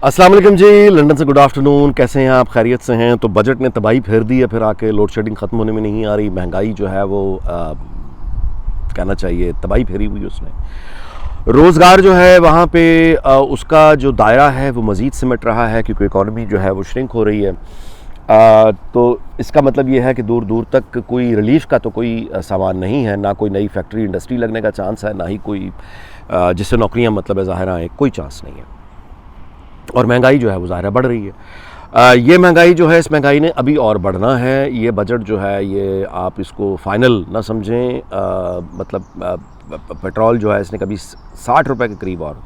अस्सलाम वालेकुम जी, लंदन से गुड आफ्टरनून। कैसे हैं आप? खैरियत से हैं? तो बजट ने तबाही फेर दी है, फिर आके लोड शेडिंग ख़त्म होने में नहीं आ रही। महंगाई जो है वो कहना चाहिए तबाही फेरी हुई उसने। रोज़गार जो है वहाँ पे उसका जो दायरा है वो मज़ीद सिमट रहा है, क्योंकि इकॉनमी जो है वो श्रिंक हो रही है। तो इसका मतलब ये है कि दूर दूर तक कोई रिलीफ का तो कोई सामान नहीं है, ना कोई नई फैक्ट्री इंडस्ट्री लगने का चांस है, ना ही कोई जिससे नौकरियाँ मतलब ज़ाहिर आए, कोई चांस नहीं है। और महंगाई जो है वो ज़ाहिर बढ़ रही है। ये महंगाई जो है, इस महंगाई ने अभी और बढ़ना है। ये बजट जो है ये आप इसको फाइनल ना समझें। पेट्रोल जो है इसने कभी 60 रुपये के करीब और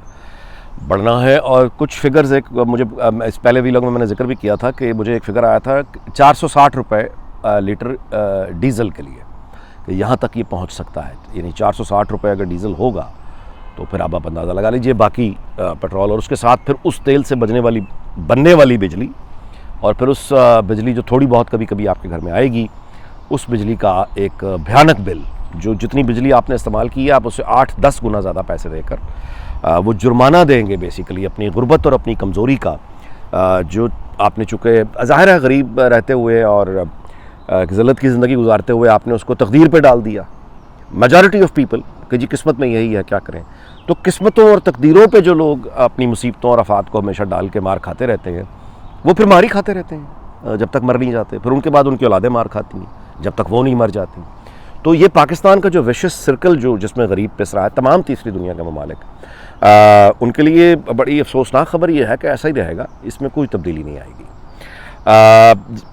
बढ़ना है। और कुछ फिगर्स एक मुझे इस पहले वीलॉग में मैंने जिक्र भी किया था कि मुझे एक फ़िगर आया था 460 रुपये लीटर डीज़ल के लिए, कि यहाँ तक ये पहुँच सकता है। यानी 460 रुपये अगर डीज़ल होगा तो फिर आप अंदाज़ा लगा लीजिए बाकी पेट्रोल और उसके साथ फिर उस तेल से बनने वाली बिजली, और फिर उस बिजली जो थोड़ी बहुत कभी कभी आपके घर में आएगी, उस बिजली का एक भयानक बिल। जो जितनी बिजली आपने इस्तेमाल की है, आप उससे 8-10 गुना ज़्यादा पैसे देकर वो जुर्माना देंगे बेसिकली अपनी गुर्बत और अपनी कमज़ोरी का। जो आपने चूँकि ज़ाहिर है गरीब रहते हुए और ज़िल्लत की ज़िंदगी गुजारते हुए आपने उसको तकदीर पे डाल दिया, मेजॉरिटी ऑफ पीपल, कि जी किस्मत में यही है, क्या करें। तो किस्मतों और तकदीरों पे जो लोग अपनी मुसीबतों और आफात को हमेशा डाल के मार खाते रहते हैं, वो फिर मार ही खाते रहते हैं जब तक मर नहीं जाते। फिर उनके बाद उनकी औलादें मार खाती हैं जब तक वो नहीं मर जाती। तो ये पाकिस्तान का जो विशियस सर्कल जो जिसमें गरीब पिस रहा है, तमाम तीसरी दुनिया के ममालिक, उनके लिए बड़ी अफसोसनाक खबर ये है कि ऐसा ही रहेगा, इसमें कोई तब्दीली नहीं आएगी।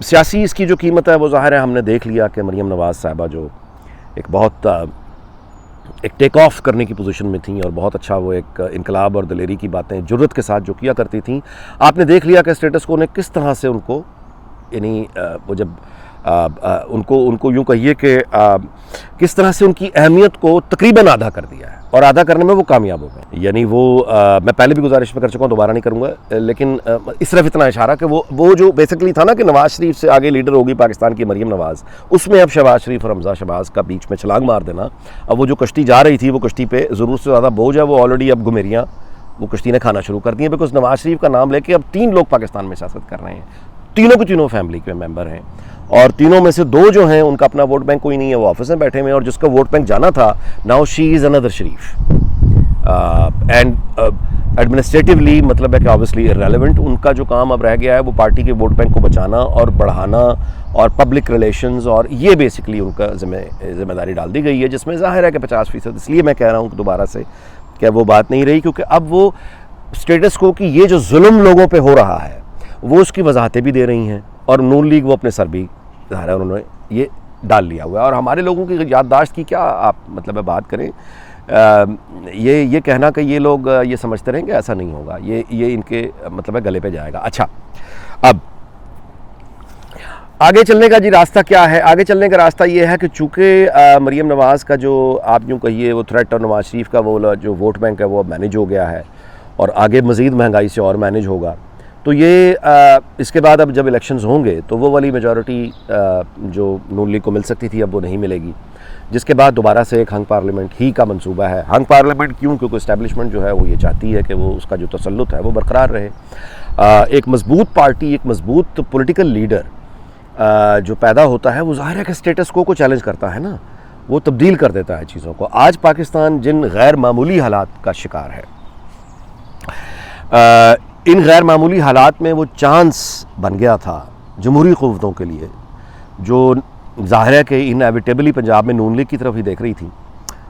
सियासी इसकी जो कीमत है वो ज़ाहिर है, हमने देख लिया कि मरीम नवाज़ साहिबा जो एक टेक ऑफ करने की पोजीशन में थी और बहुत अच्छा वो एक इनकलाब और दलेरी की बातें जुर्रत के साथ जो किया करती थी, आपने देख लिया कि स्टेटस को ने किस तरह से उनको, यानी वो जब उनको यूँ कहिए कि किस तरह से उनकी अहमियत को तकरीबन आधा कर दिया है, और आधा करने में वो कामयाब हो गए। यानी वो मैं पहले भी गुजारिश में कर चुका हूँ, दोबारा नहीं करूँगा, लेकिन इस तरफ इतना इशारा कि वो जो बेसिकली था ना कि नवाज़ शरीफ से आगे लीडर होगी पाकिस्तान की मरीम नवाज़, उसमें अब शहबाज शरीफ और हमजा शहबाज का बीच में छलांग मार देना। अब वो जो कश्ती जा रही थी, वो कश्ती पे ज़रूरत से ज़्यादा बोझ है, वो ऑलरेडी अब गुमेरियाँ वो कश्ती ने खाना शुरू कर दी है। बिकॉज नवाज़ शरीफ का नाम लेके अब 3 लोग पाकिस्तान में सियासत कर रहे हैं, तीनों के तीनों फैमिली के मेंबर हैं, और तीनों में से 2 जो हैं उनका अपना वोट बैंक कोई नहीं है, वो ऑफिस में बैठे हुए हैं। और जिसका वोट बैंक जाना था, now she is another Sharif, and administratively मतलब है कि ऑब्वियसली इररेलेवेंट। उनका जो काम अब रह गया है वो पार्टी के वोट बैंक को बचाना और बढ़ाना और पब्लिक रिलेशंस, और ये बेसिकली उनका जिम्मेदारी डाल दी गई है, जिसमें ज़ाहिर है कि 50%। इसलिए मैं कह रहा हूँ कि दोबारा से क्या वो बात नहीं रही, क्योंकि अब वो स्टेटस को कि ये जो जुल्म लोगों पर हो रहा है वो उसकी वजाहतें भी दे रही हैं, और नून लीग वो अपने सर भी ज़ाहिर है उन्होंने ये डाल लिया हुआ है। और हमारे लोगों की याददाश्त की क्या आप मतलब बात करें, ये कहना कि ये लोग ये समझते रहेंगे, ऐसा नहीं होगा, ये इनके मतलब है गले पे जाएगा। अच्छा, अब आगे चलने का जी रास्ता क्या है? आगे चलने का रास्ता ये है कि चूँकि मरीम नवाज़ का जो आप यूँ कहिए वो थ्रेट और नवाज़ शरीफ का वो जो वोट बैंक है वो अब मैनेज हो गया है, और आगे मज़ीद महंगाई से और मैनेज होगा। तो ये इसके बाद अब जब इलेक्शंस होंगे तो वो वाली मेजॉरिटी जो नून लीग को मिल सकती थी अब वो नहीं मिलेगी, जिसके बाद दोबारा से एक हंग पार्लियामेंट ही का मंसूबा है। हंग पार्लियामेंट क्यों? क्योंकि इस्टेब्लिशमेंट जो है वो ये चाहती है कि वो उसका जो तसल्लुत है वो बरकरार रहे। एक मजबूत पार्टी, एक मजबूत पॉलिटिकल लीडर जो पैदा होता है वो ज़ाहिर है कि स्टेटस को चैलेंज करता है ना, वो तब्दील कर देता है चीज़ों को। आज पाकिस्तान जिन गैर मामूली हालात का शिकार है, इन गैर मामूली हालात में वो चांस बन गया था जमहूरी क़ुव्वतों के लिए, जो ज़ाहिर है कि इनएविटेबली पंजाब में नून लीग की तरफ ही देख रही थी।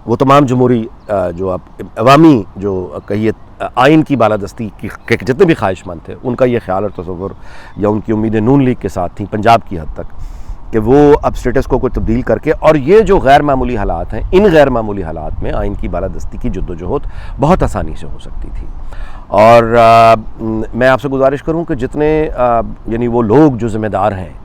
वो तमाम जमहूरी जो आप अवामी जो कहिए आइन की बालादस्ती के जितने भी ख्वाहिशमंद थे, उनका ये ख्याल और तसव्वुर या उनकी उम्मीदें नून लीग के साथ थी पंजाब की हद तक, कि वो अब स्टेटस को तब्दील करके, और ये जो गैर मामूली हालात हैं, इन गैर मामूली हालात में आइन की बालादस्ती की जद्दोजहद बहुत आसानी से हो सकती थी। और मैं आपसे गुजारिश करूं कि जितने यानी वो लोग जो ज़िम्मेदार हैं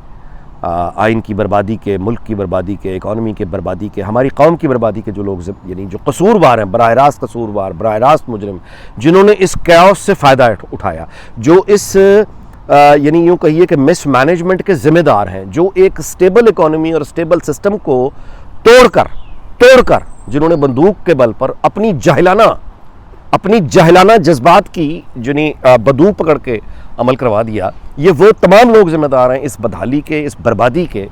आइन की बर्बादी के, मुल्क की बर्बादी के, इकॉनमी के बर्बादी के, हमारी कौम की बर्बादी के जो लोग यानी जो कसूरवार हैं, बराह रास्त कसूरवार, बराह रास्त मुजरिम, जिन्होंने इस कैओस से फ़ायदा उठाया, जो इस यानी यूँ कहिए कि मिस मैनेजमेंट के ज़िम्मेदार हैं, जो एक स्टेबल इकॉनमी और स्टेबल सिस्टम को तोड़कर जिन्होंने बंदूक के बल पर अपनी जाहिलाना अपनी जहलाना जज्बात की जिन्हें बंदूक पकड़ के अमल करवा दिया, ये वो तमाम लोग जिम्मेदार हैं इस बदहाली के, इस बर्बादी के।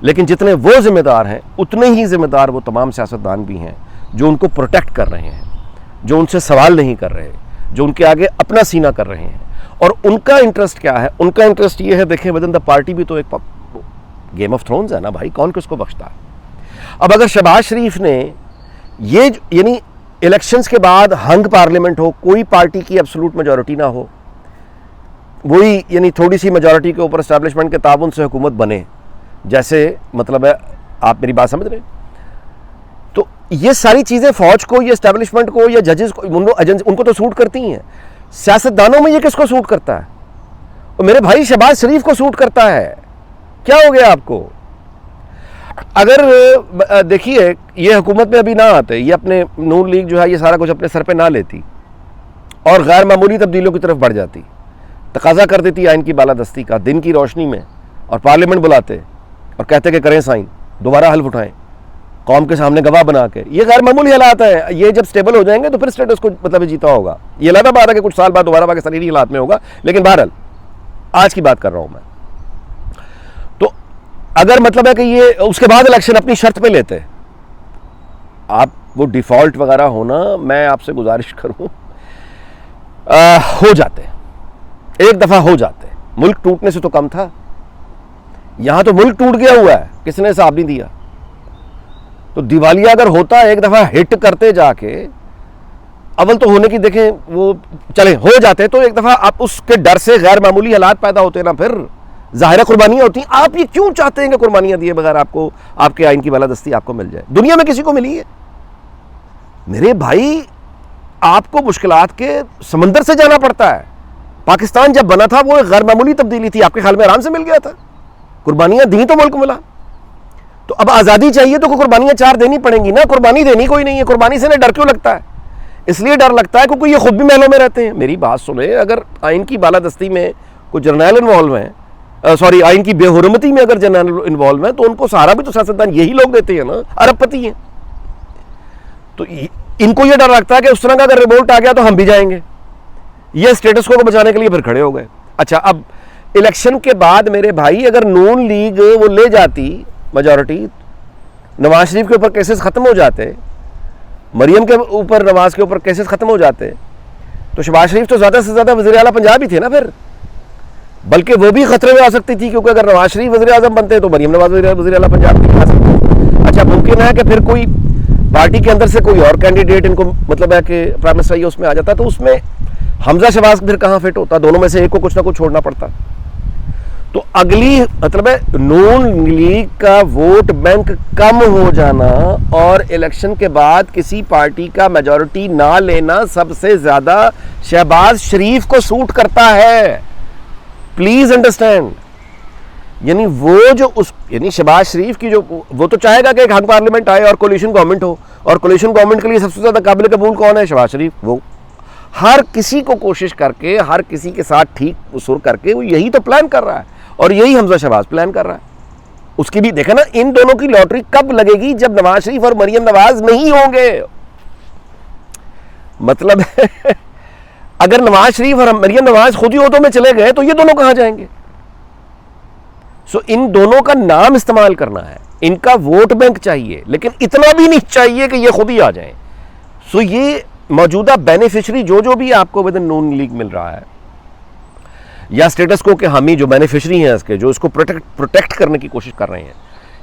लेकिन जितने वो जिम्मेदार हैं उतने ही जिम्मेदार वो तमाम सियासतदान भी हैं जो उनको प्रोटेक्ट कर रहे हैं, जो उनसे सवाल नहीं कर रहे, जो उनके आगे अपना सीना कर रहे हैं। और उनका इंटरेस्ट क्या है? उनका इंटरेस्ट ये है, देखें विद इन द पार्टी भी तो एक गेम ऑफ थ्रोन्स है ना भाई, कौन किसको बख्शता है। अब अगर शहबाज शरीफ ने ये यानी इलेक्शंस के बाद हंग पार्लियामेंट हो, कोई पार्टी की एब्सोल्यूट मेजॉरिटी ना हो, वही यानी थोड़ी सी मेजॉरिटी के ऊपर एस्टैब्लिशमेंट के ताउन से हुकूमत बने, जैसे मतलब है, आप मेरी बात समझ रहे हैं? तो ये सारी चीज़ें फौज को, ये एस्टैब्लिशमेंट को, या जजेस को, उनको तो सूट करती हैं। सियासतदानों में ये किसको सूट करता है? और मेरे भाई शहबाज शरीफ को सूट करता है। क्या हो गया आपको? अगर देखिए ये हुकूमत में अभी ना आते, ये अपने नून लीग जो है ये सारा कुछ अपने सर पे ना लेती और गैर मामूली तब्दीलियों की तरफ बढ़ जाती, तकाजा कर देती आइन की बालादस्ती का दिन की रोशनी में, और पार्लियामेंट बुलाते और कहते कि करें साइन, दोबारा हल्फ उठाएं कौम के सामने गवाह बना के। ये गैर मामूली हालात है। ये जब स्टेबल हो जाएंगे तो फिर स्टेटस को मतलब जीता होगा। ये अलग बात है कि कुछ साल बाद दोबारा पाकिस्तानी हालात में होगा, लेकिन बहरहाल आज की बात कर रहा हूं मैं। तो अगर मतलब है कि ये उसके बाद इलेक्शन अपनी शर्त पे लेते, आप वो डिफॉल्ट वगैरह होना, मैं आपसे गुजारिश करूं, हो जाते, एक दफा हो जाते। मुल्क टूटने से तो कम था, यहां तो मुल्क टूट गया हुआ है, किसने हिसाब नहीं दिया। तो दिवालिया अगर होता एक दफा हिट करते जाके, अव्वल तो होने की देखें वो चले हो जाते, तो एक दफा आप उसके डर से गैर मामूली हालात पैदा होते ना, फिर जाहिर कुर्बानियां होती। आप ये क्यों चाहते हैं कि कुर्बानियां दिए बगैर आपको आपके आइन की बालादस्ती आपको मिल जाए? दुनिया में किसी को मिली है? मेरे भाई आपको मुश्किलात के समंदर से जाना पड़ता है। पाकिस्तान जब बना था वो गैर मामूली तब्दीली थी, आपके ख्याल में आराम से मिल गया था? कुर्बानियां दी तो मुल्क मिला। तो अब आज़ादी चाहिए तो कुर्बानियां चार देनी पड़ेंगी ना। कुर्बानी देनी कोई नहीं है। कुर्बानी से ना डर क्यों लगता है? इसलिए डर लगता है क्योंकि ये खुद भी महलों में रहते हैं। मेरी बात सुने, अगर आइन की बालादस्ती में कोई जर्नैल इन्वॉल्व हैं, सॉरी आइन की बेहुरमती में अगर जर्नैल इन्वॉल्व हैं, तो उनको सहारा भी तो सियासतदान यही लोग देते हैं ना, अरबपति हैं। तो इनको ये डर लगता है कि उस तरह का अगर रिवोल्ट आ गया तो हम भी जाएंगे। ये स्टेटस को बचाने के लिए फिर खड़े हो गए। अच्छा, अब इलेक्शन के बाद मेरे भाई अगर नून लीग वो ले जाती मेजॉरिटी, नवाज शरीफ के ऊपर केसेस खत्म हो जाते, मरियम के ऊपर नवाज के ऊपर केसेस खत्म हो जाते, तो शहबाज शरीफ तो ज़्यादा से ज़्यादा वज़ीर आला पंजाब ही थे ना फिर। बल्कि वो भी खतरे में आ सकती थी, क्योंकि अगर नवाज शरीफ वज़ीर आज़म बनते तो मरियम नवाज वज़ीर आला पंजाब नहीं आ सकती। अच्छा, मुमकिन है कि फिर कोई पार्टी के अंदर से कोई और कैंडिडेट इनको मतलब है कि प्राइम मिनिस्टर उसमें आ जाता, तो उसमें हमजा शहबाज फिर कहाँ फिट होता? दोनों में से एक को कुछ ना कुछ छोड़ना पड़ता। तो अगली मतलब है नून लीग का वोट बैंक कम हो जाना और इलेक्शन के बाद किसी पार्टी का मेजॉरिटी ना लेना सबसे ज्यादा शहबाज शरीफ को सूट करता है। Please understand. यानी वो जो उस यानी शहबाज शरीफ की जो वो तो चाहेगा कि एक हंग पार्लियामेंट आए और कोलिशन गवर्नमेंट हो, और कोलिशन गवर्नमेंट के लिए सबसे ज्यादा काबिल कबूल कौन है? शहबाज शरीफ। वो हर किसी को कोशिश करके, हर किसी के साथ ठीक सुर करके वो यही तो प्लान कर रहा है, और यही हमजा शहबाज प्लान कर रहा है। उसकी भी देखा ना, इन दोनों की लॉटरी कब लगेगी? जब नवाज शरीफ और मरियम नवाज नहीं होंगे। मतलब अगर नवाज शरीफ और मरियम नवाज खुद ही ओहदों में चले गए तो ये दोनों कहां जाएंगे? सो इन दोनों का नाम इस्तेमाल करना है, इनका वोट बैंक चाहिए, लेकिन इतना भी नहीं चाहिए कि ये खुद ही आ जाएं। सो ये मौजूदा बेनिफिशरी जो भी आपको विद इन नून लीग मिल रहा है, या स्टेटस को के हामी जो बेनिफिशरी हैं इसके, जो इसको प्रोटेक्ट करने की कोशिश कर रहे हैं,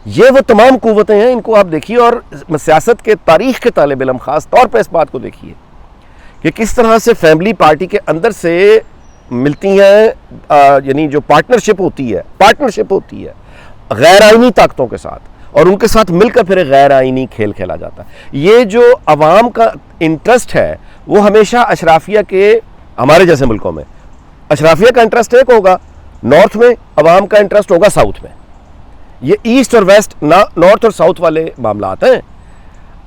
ये वो तमाम कुव्वतें हैं। इनको आप देखिए, और सियासत के तारीख के तालिब इल्म खास तौर पर इस बात को देखिए कि किस तरह से फैमिली पार्टी के अंदर से मिलती हैं, यानी जो पार्टनरशिप होती है गैर आइनी ताकतों के साथ, और उनके साथ मिलकर फिर गैर आइनी खेल खेला जाता है। ये जो अवाम का इंटरेस्ट है वो हमेशा अशराफिया के, हमारे जैसे मुल्कों में अशराफिया का इंटरेस्ट एक होगा नॉर्थ में, अवाम का इंटरेस्ट होगा साउथ में। ये ईस्ट और वेस्ट ना, नॉर्थ और साउथ वाले मामलात हैं।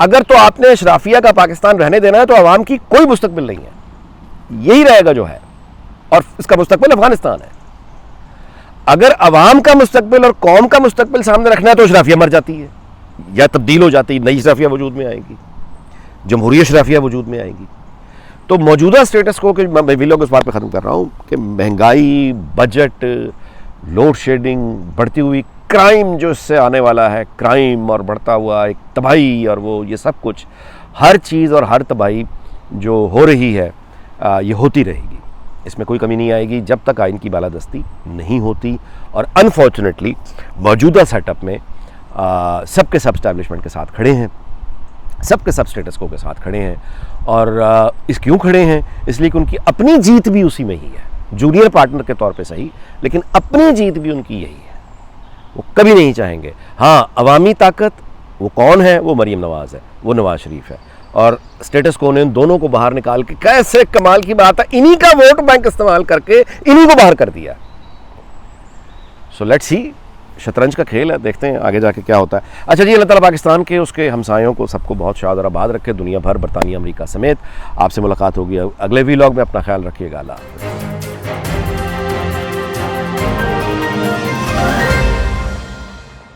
अगर तो आपने अशराफिया का पाकिस्तान रहने देना है तो अवाम की कोई मुस्तकबिल नहीं है, यही रहेगा जो है, और इसका मुस्तकबिल अफगानिस्तान है। अगर अवाम का मुस्तकबिल और कौम का मुस्तकबिल सामने रखना है तो अशराफिया मर जाती है या तब्दील हो जाती है, नई अशराफिया वजूद में आएगी, जमहूरी अशराफिया वजूद में आएगी। तो मौजूदा स्टेटस को कि मैं वीलॉग इस बात पे ख़त्म कर रहा हूँ कि महंगाई, बजट, लोड शेडिंग, बढ़ती हुई क्राइम जो इससे आने वाला है, क्राइम और बढ़ता हुआ एक तबाही और वो ये सब कुछ, हर चीज़ और हर तबाही जो हो रही है ये होती रहेगी, इसमें कोई कमी नहीं आएगी जब तक आइन की बालादस्ती नहीं होती। और अनफॉर्चुनेटली मौजूदा सेटअप में सबके सब स्टैब्लिशमेंट के साथ खड़े हैं, सबके सब स्टेटस को के साथ खड़े हैं। और इस क्यों खड़े हैं? इसलिए कि उनकी अपनी जीत भी उसी में ही है, जूनियर पार्टनर के तौर पे सही, लेकिन अपनी जीत भी उनकी यही है। वो कभी नहीं चाहेंगे। हाँ, अवामी ताकत वो कौन है? वो मरीम नवाज़ है, वो नवाज शरीफ है। और स्टेटस को ने इन दोनों को बाहर निकाल के, कैसे कमाल की बात है, इन्हीं का वोट बैंक इस्तेमाल करके इन्हीं को बाहर कर दिया। सो लेट्स सी, शतरंज का खेल है, देखते हैं आगे जाके क्या होता है। अच्छा जी, अल्लाह ताला पाकिस्तान के, उसके हमसायों को सबको बहुत शाद और आबाद रखे, दुनिया भर, बरतानिया, अमेरिका समेत। आपसे मुलाकात होगी अगले वीलॉग में। अपना ख्याल रखिएगा। अल्लाह हाफ़िज़।